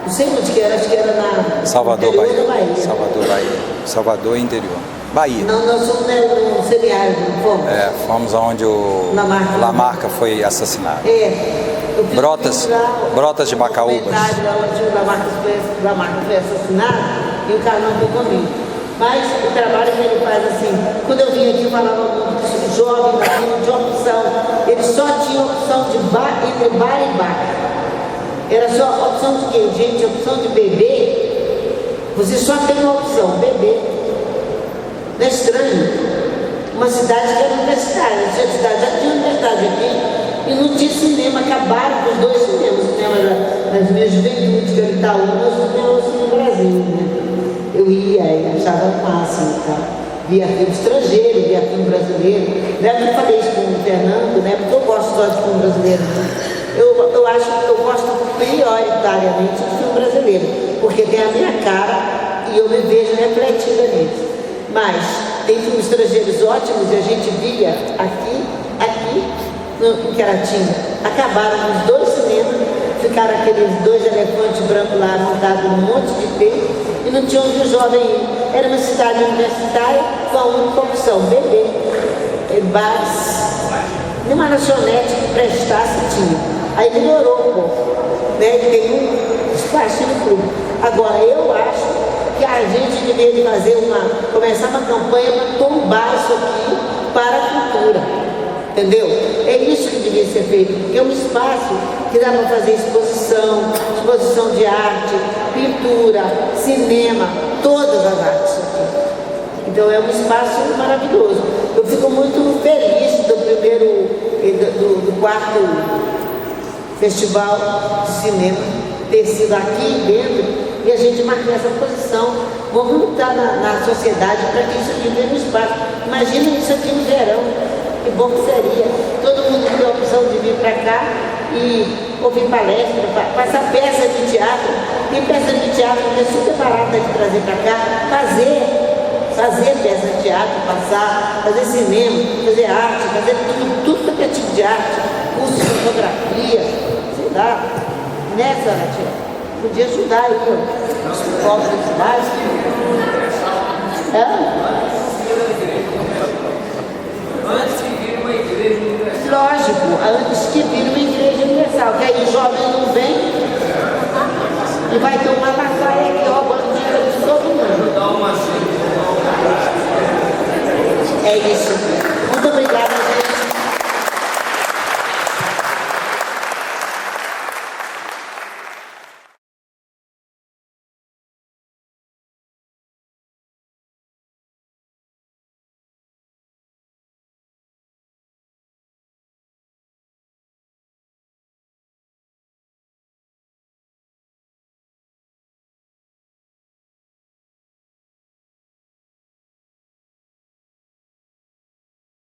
Não sei onde que era, acho que era na Salvador, interior Bahia. da Bahia. Salvador, Bahia. Salvador interior. Bahia. Não, nós fomos no semiárido, não fomos? Fomos aonde o Lamarca foi assassinado. Brotas de Macaúbas. Onde o Lamarca foi assassinado e o Carlão foi comigo. Mas o trabalho que ele faz assim, quando eu vim aqui eu falava muito jovem, de opção, ele só tinha opção de entre bar e bar. Era só opção de quê? Gente, opção de beber, você só tem uma opção, beber. Não é estranho? Uma cidade que era universitária, essa cidade já tinha universidade aqui e não tinha cinema, acabaram com os dois cinemas, o cinema das minhas juventudes, que era Itaú, nós tínhamos no Brasil, né? Eu ia e achava o máximo, tá? via filme estrangeiro, via filme brasileiro. Eu não falei isso com o Fernando, né? Porque eu gosto só de filme brasileiro. Eu acho que eu gosto prioritariamente de filme brasileiro, porque tem a minha cara e eu me vejo refletida nisso. Mas tem filmes estrangeiros ótimos e a gente via aqui em Queratinga. Acabaram os 2 cinemas, ficaram aqueles 2 elefantes brancos lá montados num monte de tempo e não tinha onde o jovem ir. Era uma cidade universitária com a única opção, beber, bares, numa lanchonete que prestasse tinha. Aí melhorou um pouco, né? Tem um espaço no clube. Agora, eu acho que a gente deveria começar uma campanha para tombar isso aqui para a cultura, entendeu? É isso que devia ser feito, porque é um espaço que dá para fazer exposição de arte, pintura, cinema, todas as artes aqui. Então é um espaço maravilhoso. Eu fico muito feliz do quarto Festival de Cinema ter sido aqui dentro e a gente marcar essa posição. Vamos lutar na sociedade para que isso aqui tenha um espaço. Imagina isso aqui no verão, que bom que seria. Todo mundo tem a opção de vir para cá e ouvir palestra, passar peça de teatro. Tem peça de teatro que é super barata de trazer para cá, fazer peça de teatro, fazer cinema, fazer arte, fazer tudo que é tipo de arte, curso de fotografia, sei lá, nessa arte. Podia ajudar aí, ó, os pobres mais. Lógico, antes que